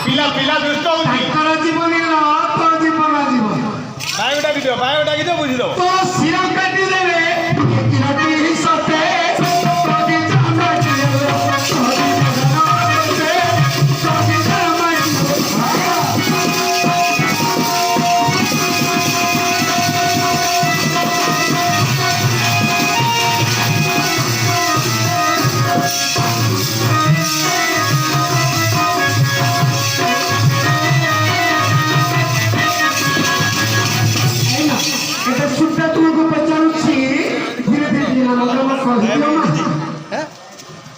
ପିଲା ପିଲା ଦୁଷ୍ଟ ହଉଛି ତାଙ୍କର ଜୀବନ ତୋ ଜୀବନ ଜୀବନ ବାୟୋଟା କି ଦିଅ ବୁଝିଦବ तो सिर काटी देवे किरटी सते तोदी जाना के तोदी जाना के तोदी जाना এটা সুদ্ধা তোমাকে পচারুছি ধীরে ধীরে দিন আমরা কহিও না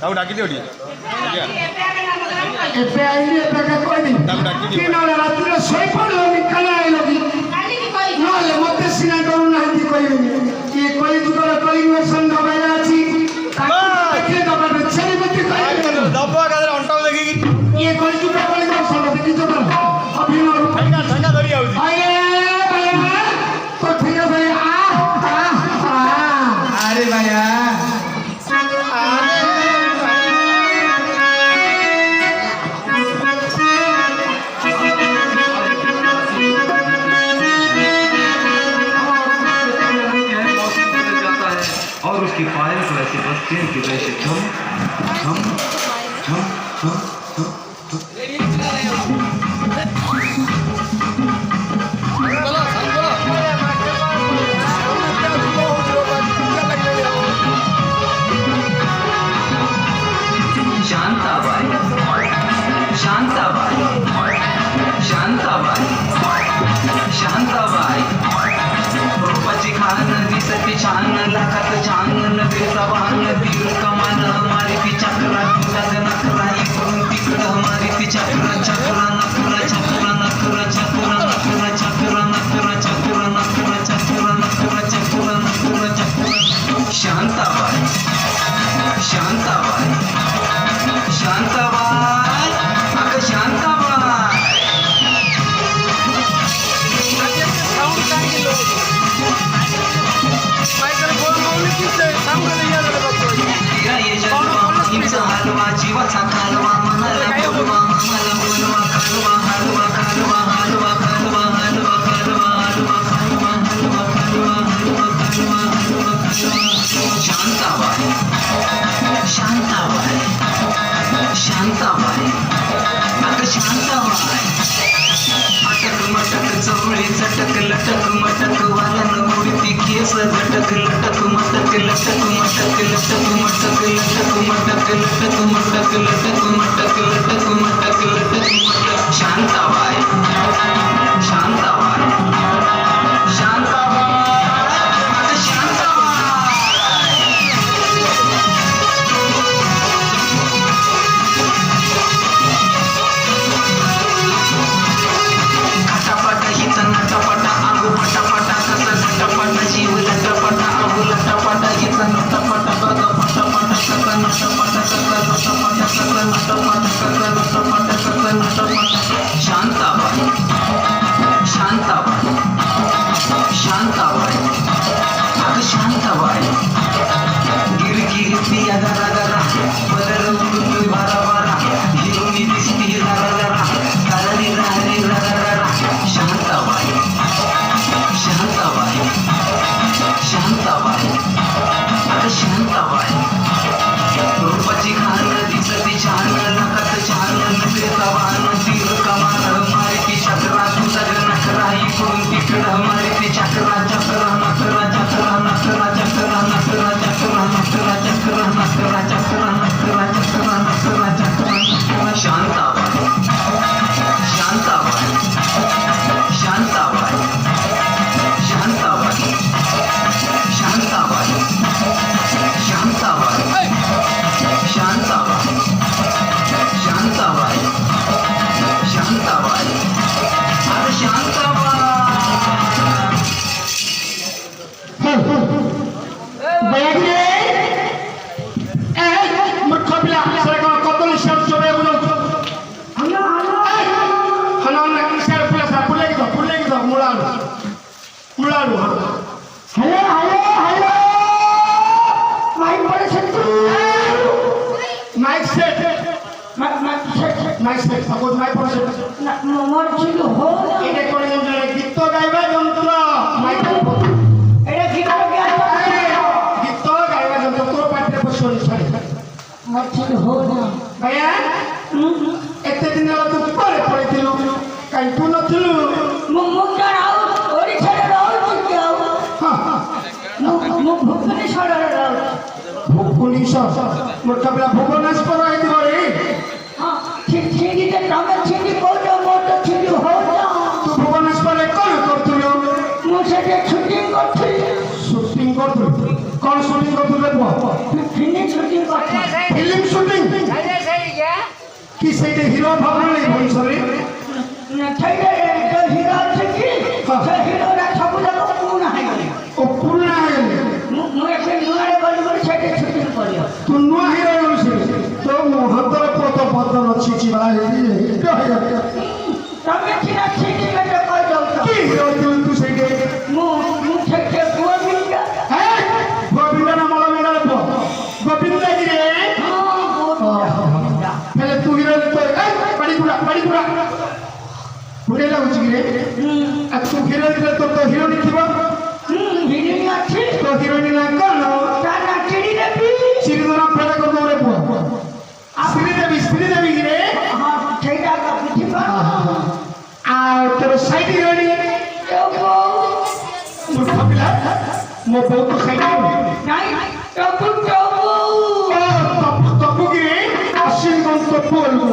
তাও ডাকি দিও টি ଏବେ ଆଇଲି ଏବେକା କହିବି କି ନହେଲେ ରାତିରେ ଶୋଇପଡ଼ିଲ କାଳ ଆଇଲ କି ନହେଲେ ମତେ ସିନା ଡରୁନାହାନ୍ତି କହିବେନି କିଏ କଳି ଯୁଗର କଳିଙ୍ଗ ସଂଘ ଭାଇ ଅଛି ତାକୁ ଦବାରେ ଛେଳିପତି କହିବେ ଦବ ଏକାଥରେ ଅଣ୍ଟାକୁ ଦେଖିକି କିଏ କଳି ଯୁଗ କଳିଙ୍ଗ ସଂଘ ଦେଖିଛ ତ ଅଭିନୟ ଠେଙ୍ଗା ଧରି ଆଉଛି तो ठीक है भाई अरे भैया और उसकी पायल को ऐसे बजते हैं कि वैसे झम झम झम झम शांताबाई शांताबाई शांताबाई शांताबाई रूपाची खान दिसती छान लाखात छान नदीचा वाहन तीर कमान हमारी ती चक्रा तुझा नखरा इकडून तिकडं हमारी ती चक्रा चक्रा नखरा चक्रा नखरा चक्रा नखरा चक्रा नखरा चक्रा नखरा चक्रा नखरा चक्रा नखरा चक्रा शांताबाई शांताबाई शांताबाई अगं शांताबाई हलवा जीवाचा कालवा मनाला बोलवा मला बोलवा कालवा हलवा कालवा हलवा कालवा हलवा कालवा हलवा कालवा हलवा कालवा हलवा कालवा हलवा कालवा शांताबाई शांताबाई शांताबाई अगं शांताबाई अटक मटक चवळी चटक लटक मटक वालन उडती केस झटक लटक मटक लटक मटक लटक मटक लटक मटक लटक मटक लटक मटक लटक मटक लटक मटक शांताबाई शांताबाई शांताबाई अगं शांताबाई खटापटा हिचा नटापटा आगू पटापटा कसा नटापटा जीव लटापटा आगू लटापटा हिचा नटापटा बघा पटापटा कसा नटापटा कसा नटापटा कसा नटापटा कसा नटापटा कसा नटापटा মাইছে সবুজ মাই পড়ছে না মোর ছিল হো না এটা কোন যন্ত্র গীত গাইবা যন্ত্র মাইক এটা কি করে গীত গাইবা যন্ত্র তোর পাঠে বসনি ছাড়ে মোর ছিল হো না ভাইয়া এতে দিন হলো তুই পরে পড়েছিল কাই তুই নথিলু মুখ দাঁড়াও ওরি ছেড়ে রাও তুই যাও মুখ ভুবনেশ্বর রাও ভুবনেশ্বর মোটাবেলা ভুবনেশ্বর আইতি রে ছিড়িতে নামে ছিড়ি কোটো মোটো ছিড়ি হো না তুই ভুবনেশ্বরে কোন করছিল ମୁଁ ସେଠି ସୁଟିଂ କରିଥିଲି শুটিং করছিল কোন শুটিং করছিল ଫିଲ୍ମ ସୁଟିଂ କରିଥିଲି ফিল্ম শুটিং কি সেইটা হিরো ভাবলে ভবিষ্যতে ସେଇଟା ଯୋଉ ହିରୋ ଅଛି କି ସେ ହିରୋଟା ସବୁ ଯାକ ପୁରୁଣା ହେଇଗଲେ ও পুরনা হয়ে গেল ମୁଁ ଏବେ ନୂଆରେ ଗଲି ବୋଲି ସେଠି ସୁଟିଂ କରିବ তু নুয়া হিরো হইছে তো মুহতর পত পতন ଅଛି চিবা হিরো হয়ে গেল ତମେ ସିନା ଠିକ୍ ମତେ କହିଦଉଛ কি হিরো তু সেইটা ମୁଁ ସେଠି ପୁଅ ବିଟା হ্যাঁ গোবিন্দ না মলবিন্দর গোবিন্দ গিরে তাহলে তু হিরো তো বাড়ি গুড়া ঘুরে লাগুছি গিরে আর তু হিরো দিলে তো তো হিরো লিখিব ହିରୋଇନ ଅଛି তো হিরোইন না কোন ତା ନା ଚିଡ଼ି ଦେବି শ্রীধর ফেরা কত রে পুয়া শ্রীদেবী গিরে ହଁ ସେଇଟା ବୁଝିପାରୁନ আর তোর সাইড হিরোইন ଯୋଉ ବୋଉ মূর্খ পিলা মো বউ তো সাইড ନାଇଁ ତବୁ ଯୋଉ ବୋଉ তপু গিরে অশ্বিন গন্ত বলবো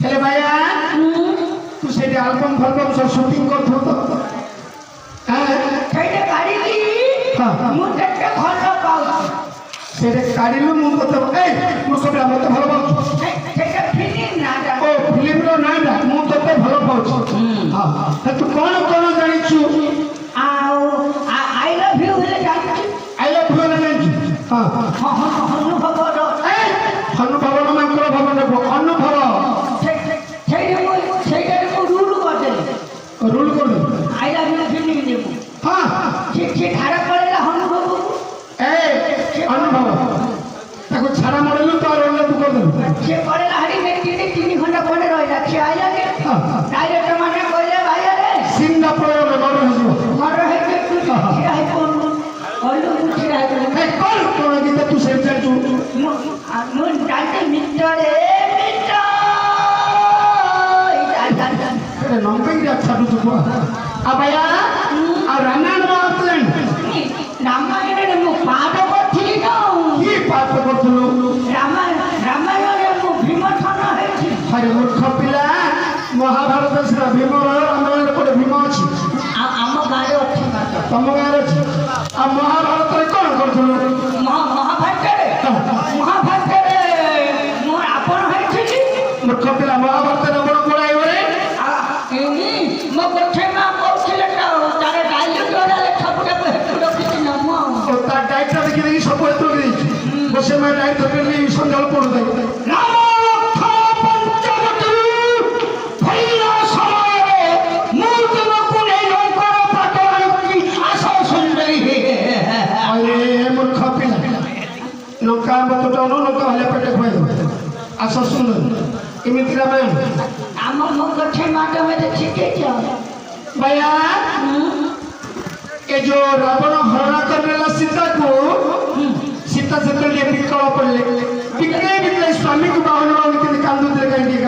হেলে ভাইয়া তু সেইটা অ্যালবাম ফলবাম সব শুটিং করছো তো হ্যাঁ ସେଇଟା କାଢିକି হ্যাঁ ମୁଁ କେତେ ଭଲ ପାଉଛି সেটা কাড়িলু মু তো এই মূর্খ পিলা মতে ভালো পাচ্ছ ସେଇଟା ଫିଲ୍ମ ନାଟା ও ফিল্মর নাইটা মু তোতে ভালো পাচ্ছ হ্যাঁ তু কোন কোন জানিছু ଆଉ ଆଇ ଲଭ୍ ୟୁ ହେଲେ ଜାଣିଛି আই লাভ ইউ না জানিছু হ্যাঁ ଅନୁଭବର এই অনুভব না মাত্র ভবন অনুভব ସେଇଟାରେ ମୁଁ ରୁଲ୍ କରିଦେଲି রুল করে ଆଇ ଲଭ୍ ୟୁ ଫିଲ୍ମ ଦେବୁ হ্যাঁ ସେ ଧାର ପଳେଇଲା ଅନୁଭବକୁ এই অনুভব তাকে ছাড়া মডেলু তো আর অন্য তু করে দেবু ସେ ପଳେଇଲା ହାରି ତିନି ଘଣ୍ଟା ପରେ ରହିଲା ସେ ଆଇଲା ଯେ ଡାଇରେକ୍ଟର ମାନେ କହିଲେ ଭାଇରେ সিঙ্গাপুরে বড় হইব ଘର ହେଇକି ତୁ ଛିଡ଼ା ହେଇ ପଡୁନୁ କହିଲୁ ମୁଁ ଛିଡ଼ା ହେଇ এই কোন কোন গীত তু সেভ জানিছু ମୁଁ ଜାଣିଛି ମିଟରେ এ নম্বর কি আচ্ছা তু আবায়া আর রান্না বাতলেন ରାମାୟଣରେ ମୁଁ ପାଠ କରିଥିଲି ନା কি পাঠ করছলু ରାମାୟଣରେ ମୁଁ ଭୀମଠନ ହେଇଛି আরে মূর্খ পিলা মহাভারত সেটা ভীম রামায়ণ পড়ে ভীম ଅଛି ଆମ ଗାଁରେ ଅଛି ମାତ୍ର ତମ ଗାଁରେ ଅଛି ଆଉ ମହାଭାରତରେ କଣ କରୁଥିଲୁ ମହାଭାରତରେ ମୁଁ ରାବଣ ହେଇଥିଲି ମୂର୍ଖ ପିଲା ମହାଭାରତରେ ବଡ଼ ଗୋଡ଼ାଇ ବଳେ ମୋ ଗୋଠେ ମା କହୁଥିଲେ ତାର ଡାଇଲଗ ଗୁଡ଼ା ଲେଖାପଢ଼ାକୁ ହେତୁ ରଖିଛି ନା ମୁଁ ও তার ডাইটটা দেখে দেখি সব বই তুলে দিয়েছি বসে মায়ের ডাইট ধরে নিয়ে সন্ধ্যাবেলা পড়ে দেয় মূর্খ পিলা নৌকা মতটা নৌকা হলে পেটে খুঁয়ে দেবে আস সুন্দর এমনি রামায়ণ ଆମ ମୋ ଗୋଠେ ମା ତମେ ଶିଖେଇଛ ভাইয়া ଏ ଯୋଉ ରାବଣ ହରଣ କରିନେଲା ସୀତାକୁ ସୀତା ସେତେବେଳେ ବିକଳ ପଡ଼ିଲେ ବିକଳେ ସ୍ୱାମୀକୁ ବାହନ କେମିତି କାନ୍ଦୁଥିଲେ କାହିଁକି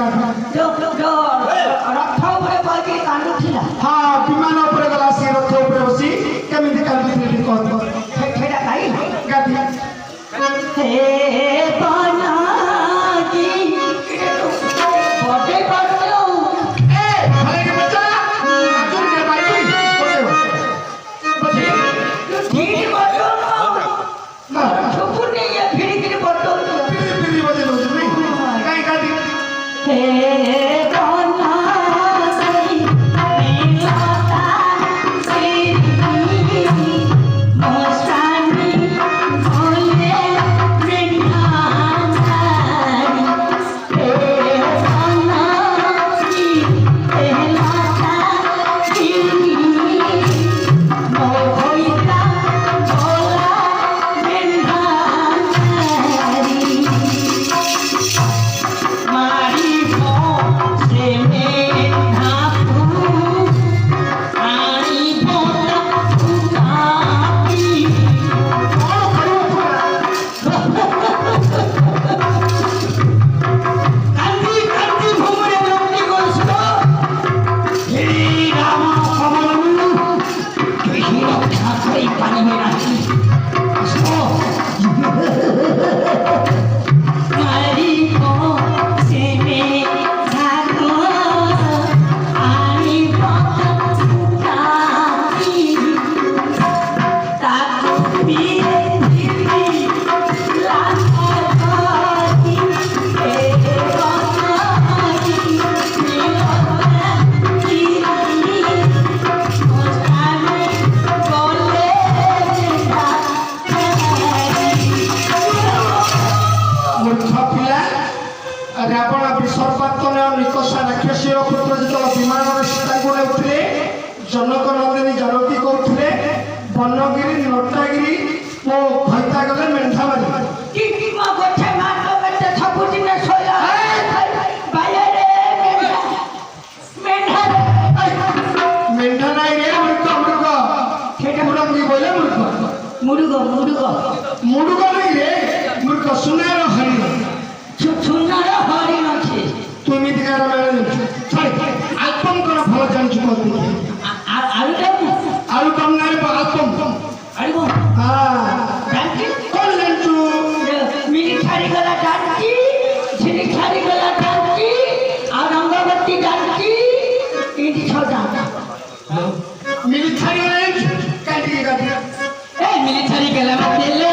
ରଥ ଉପରେ ବଇକି କାନ୍ଦୁଥିଲା ହଁ ବିମାନ ଉପରେ ଗଲା ସେ ରଥ ଉପରେ ବସି କେମିତି କାନ୍ଦୁଥିଲେ ଟିକେ କହ ସେଇଟା ଗାଇ ଗାଧି ହେ ବନାକି ବଜେଇ ପାରୁଛୁ ଏ ଭଲେ କେ ବଚା ଆଜୁନ କେ ବାଇ ଠିକ ବଜଉନୁ ଛୁପୁନି ଫିରିକିରି ବଜଉଛୁ ଦଶା ରାକ୍ଷସୀର ପୁତ୍ର ଯେତେବେଳେ ବିମାନର ସୀତାଙ୍କୁ ନେଉଥିଲେ ଜନକ ନନ୍ଦିନୀ ଜାନକୀ କହୁଥିଲେ ବନଗିରି ନଟାଗିରି ଓ ଭଇତା ଗଲେ ମେଣ୍ଢାବାରି কি মা করছে মা তো বেতে সবুদিনে সোয়া বাইরে মেন্ডা মেণ্ଢা নাই রে মৃগ মৃগ সেটা মুরঙ্গি বলে মৃগ মুড়ুগ মুড়ুগ মুরুগ নাই রে মৃগ সুনার হরিণ সুন্দর হরিণ আছে তুমি দিগার মেলে ছাড় আলপম করা ভালো জানিଛୁ কত আলুটা আলু কম নাই আলপম আলু হ্যাঁ জানছি কোন জানিଛୁ মিলিটারি গলা জানছি ঝিলিটারি গলা জানছি আর অঙ্গবতী জানছি ইন্দি ছটা মিলিটারি রেঞ্জ কাটি কাটি এই মিলিটারি গলা দিলে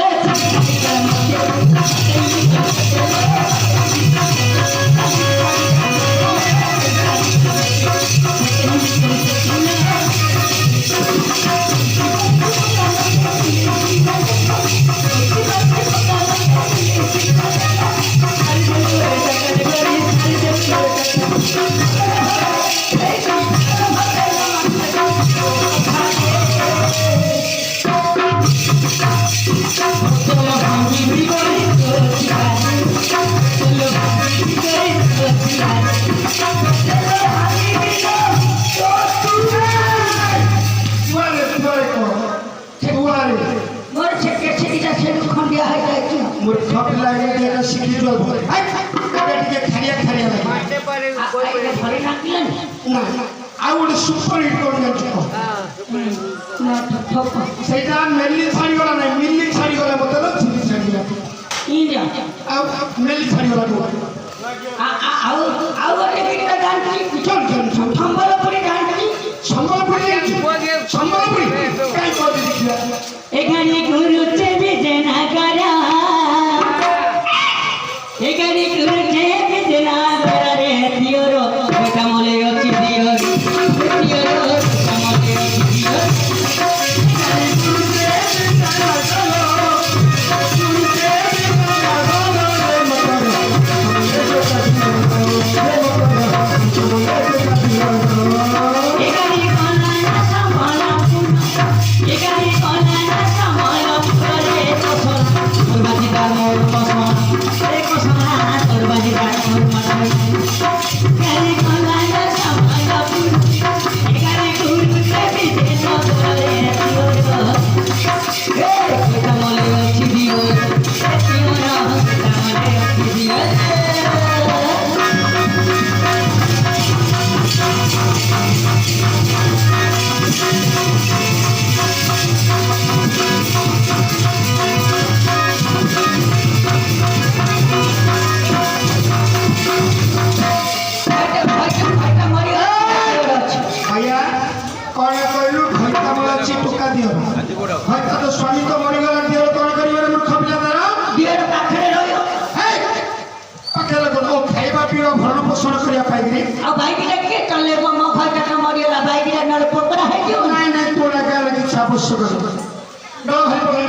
মোর ছেকে ছেলেটা ছেলে খন্ডিয়া হয়ে যাচ্ছে মূর্খ পিলা এটি একটা শিখি জল এটা টিকে খারিয়া খারিয়া লাগে ঘরে রাখলেন না ଆଉ ଗୋଟେ ସୁପର ହିଟ୍ କରି ଜାଣିଛୁ ସେଇଟା ମେଲି ଛାଡ଼ିଗଲା ନାହିଁ ମିଲି ଛାଡ଼ିଗଲା ମତେ ଝିଲି ଛାଡ଼ିଗଲା ଇଣ୍ଡିଆ ଆଉ ମେଲି ଛାଡ଼ିଗଲା ଆଉ ଆଉ ଗୋଟେ ଗୀତ ଜାଣିଛି ଚଲ ଚଲ ସମ୍ବଲପୁରୀ ଜାଣିଛି ସମ୍ବଲପୁରୀ ଜାଣିଛୁ ସମ୍ବଲପୁରୀ କାଇଁ କହିଲି ଦେଖିବା এখানে গুরুছে বিজয়নগরা এখানে গুরুছে বিজয়নগরা রে দিওর বেটা মলে অতি দিওর দিওর মলে অতি দিওর এখানে কোনা সম্ভালা এখানে কোনা সম্ভালা করে কসম তোর বাজিদার মোর কসম রে কসম তোর বাজিদার মোর মাথায় এখানে কোনা সম্ভালা এখানে ঘুরতে বিজে নগরে দিওর হে কমলে অতি দিওর দিওর কমলে অতি দিওর ଆଜ୍ଞା କ'ଣ କହିଲୁ ଭଇତା ମଲାଛି ଟୋକା ଦିଅ ଭଇତା ତ ସ୍ୱାମୀ ତ ମରିଗଲା ଦିଅ କ'ଣ କରିବରେ ମୂର୍ଖ ପିଲା ତାର ଦିଅର ପାଖରେ ରହିବ ପାଖରେ କ'ଣ ଖାଇବା ପିଇବା ଭରଣ ପୋଷଣ କରିବା ପାଇଁ ଆଉ ବାଇକରେ କିଏ ଚଲେଇବ ମୋ ଘରଟା ମରିଗଲା ବାଇକରେ ନହେଲେ ପୋକରା ହେଇଯିବ ନାଇଁ ନାଇଁ ତୋଡ଼ା ଗାଁରେ କିଛି ଆବଶ୍ୟକ ନାହିଁ ଡ ଭାଇ ପକେଇ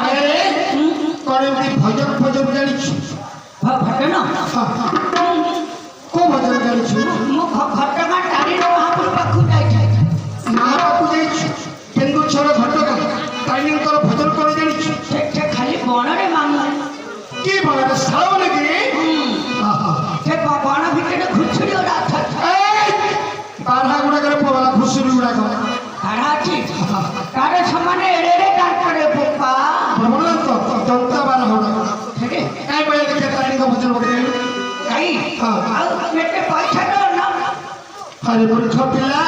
ଆରେ କ'ଣ ଏମିତି ଭଜନ ଫଜନ ଜାଣିଛୁ ଭଜନ କୋଉ ଭଜନ ଜାଣିଛୁ ମୁଁ ଘଟଗାଁ ତାରିଣୀ ମହାପୁର ପାଖକୁ ଯାଇଥାଏ ମା ପାଖକୁ ଯାଇଛୁ କେନ୍ଦୁଝର ଘଟଗାଁ ତାରିଣୀଙ୍କର ଭଜନ କରି ଜାଣିଛୁ ସେଠି ଖାଲି ବଣରେ ମାନୁ କି ବଳରେ ଶାଳ ନାକି ସେ ବଣ ଭିତରେ ଘୁଷୁରି ଗୁଡ଼ା ବାରହା ଗୁଡାକରେ ପଡଲା ଘୁଷୁରି ଗୁଡାକ କାଢା ଅଛି ତାର ସମାନେ ଏଡେ ଏଡେ ଡାକ୍ତର ବୋପା ଦନ୍ତା ବାରହା ଗୁଡାକ ସେଠି କାଇଁ ପାଇଁ ଦେଖେ ତାରିଣୀଙ୍କ ଭଜନ ପକେଇଲୁ କାଇଁ ଆଉ କେତେ ପଇସା ଦଉ ନା ଆରେ ମୂର୍ଖ ପିଲା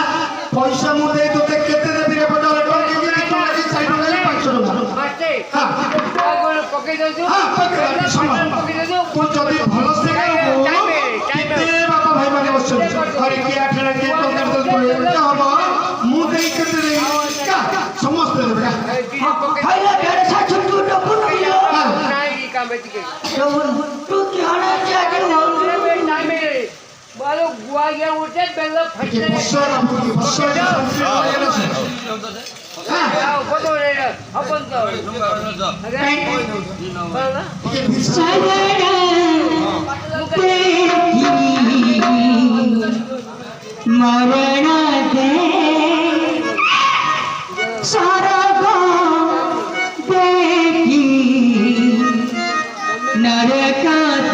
ପଇସା ମୁଁ ଦେଇ ତୋତେ କେତେ ଦେବି ରେ ପଚାରେ ଟଙ୍କା କି 4 ଟଙ୍କା 5 ଟଙ୍କା ତୁ ଯଦି ଭଲସେ ବାପା ଭାଇ ମାନେ ବସୁଛନ୍ତି ଘରେ କିଏ 8 ଟଙ୍କା କିଏ ଟଙ୍କା ହବ ମୁଁ ଦେଇ କେତେ ଦେବି ସମସ୍ତେ ଦେବେ ଖାଇଲା ଦେଢ଼ଶହ ଛୁଟୁ ଡବୁନ ତୁ କିଣ ଚାଲି बालो गुआ गया उठे बेलो फटने हां फोटो ले अपन तो मरण दे सरग देखी नरक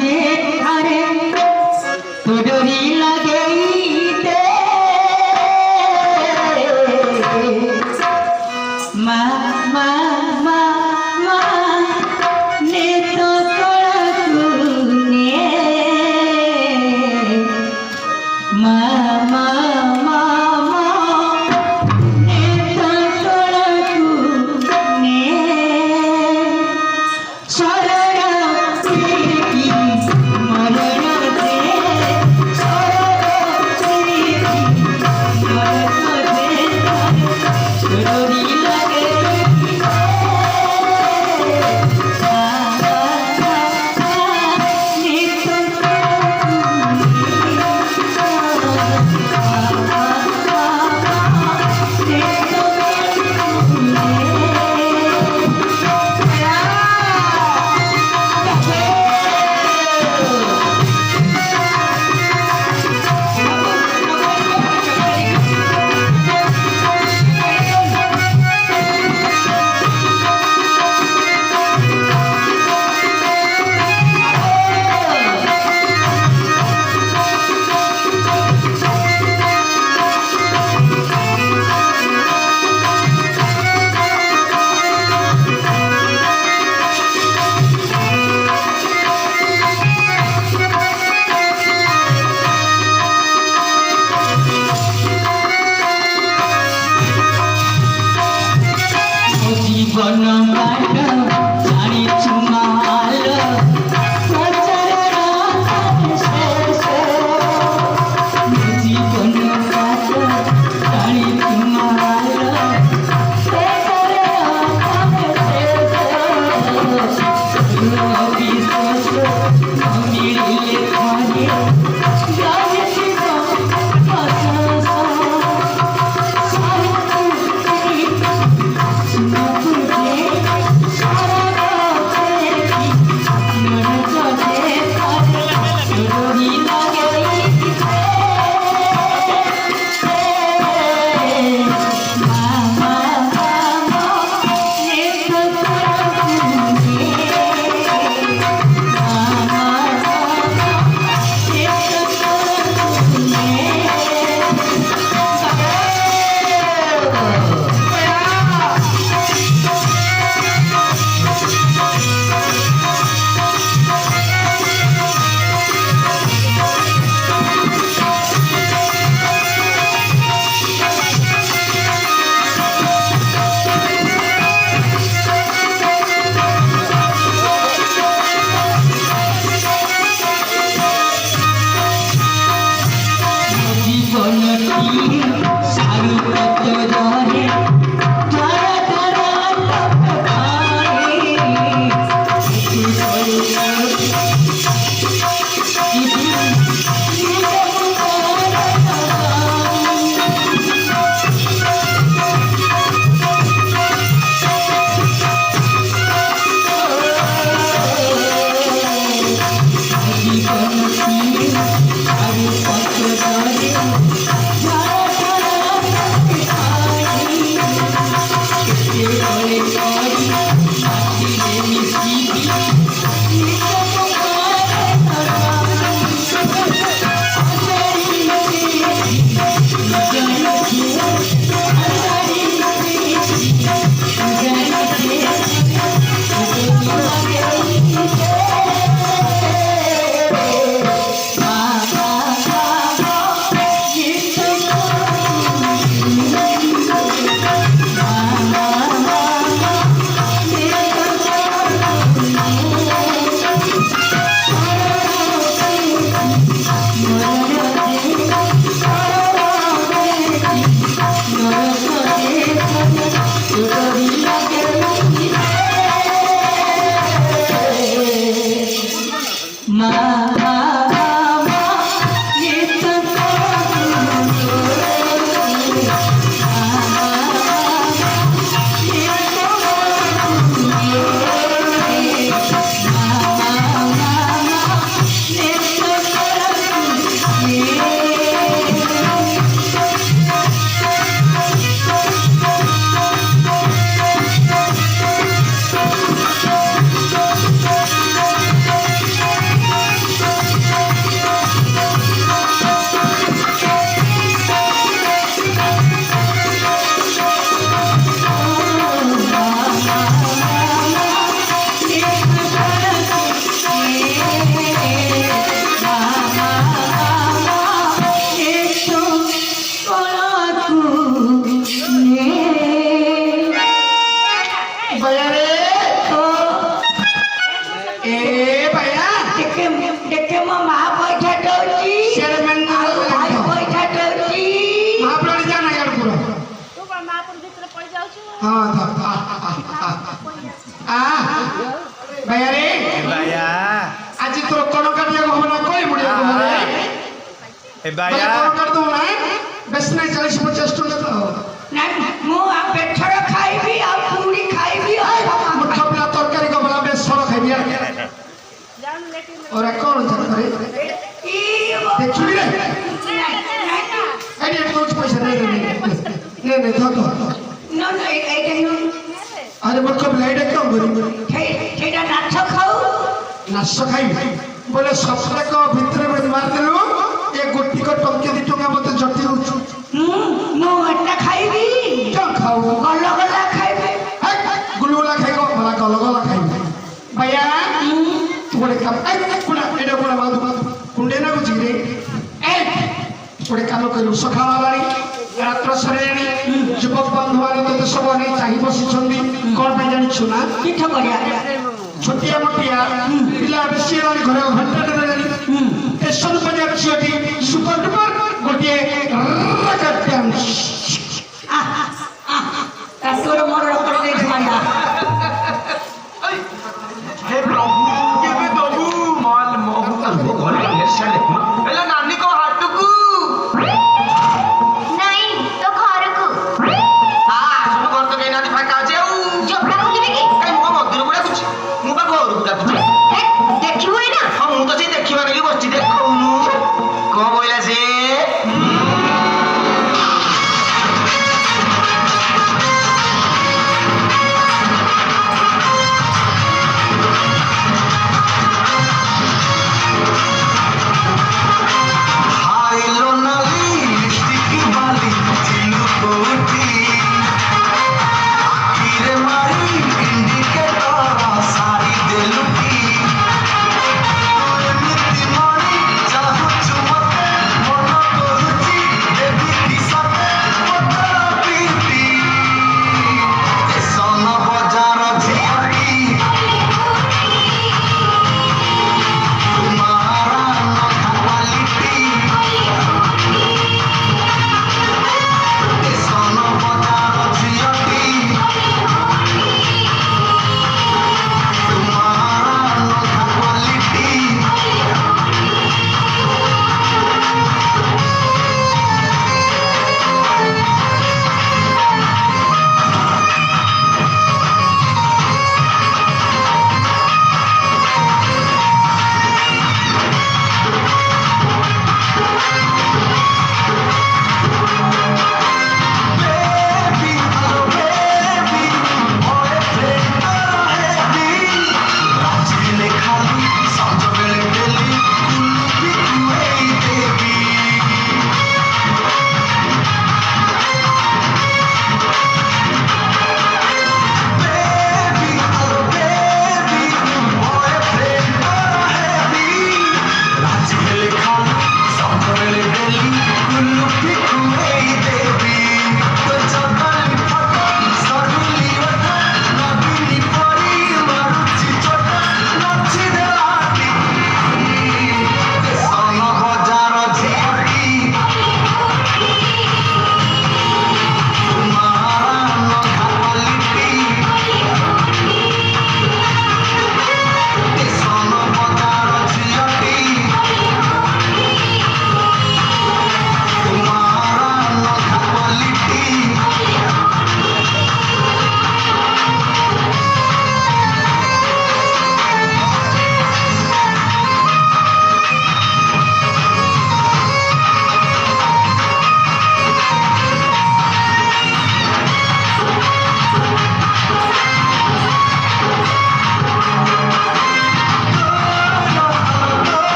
दे अरे तो डोरी लगे दे मा मा मा मा ने तो तोड़ने मा मा मा मा ने तो तोड़ने सररा की मरण दे सररा की मरण दे डोरी लगे जीवन बाट जानी चुमाल जीवन बाट जानी चुमाल हाँ था भैया रे बाया आज तोर कण काटिया को हमना कोई मुड़िया को बोले ए बाया कण कर दो ना बस नहीं 40-50 टका तो ମୁଁ ଆଉ ବେଛର ଖାଇବି ଆଉ ପୁରୀ ଖାଇବି मुठा पिला तरकारी को बोला बे सर खाइबी और कौन करे देखी रे अरे कुछ पैसा नहीं नहीं धो अरे मुठा पिला एटा क्यों करी ସେଇଟା ନାଚ ଖାଉ नाश खाई बोले सपने को भीतर में मार देलु ए गोटी को टंके 2 टका मते जटी होछु ମୁଁ ଏଟା ଖାଇବି क्या खाऊ ଗଲ ଗଲା ଖାଇବି गुलगुला खाई को भला गलगला खाई भैया तू बड़े काम कुड़ा एडा कुड़ा बादू कुंडे ना कुछ रे ए बड़े काम करू सखाला वाली रात्र सरेणी युवक बंधु वाले तो सब नहीं चाहि बसी छंदी कोन पे जानि छुना ପିଠ କରିବା छोटिया मोटिया पिला बेसी वाली घरे घंटा दे जानि स्टेशन पर जाछि सुपर डुपर गोटिए रकट डांस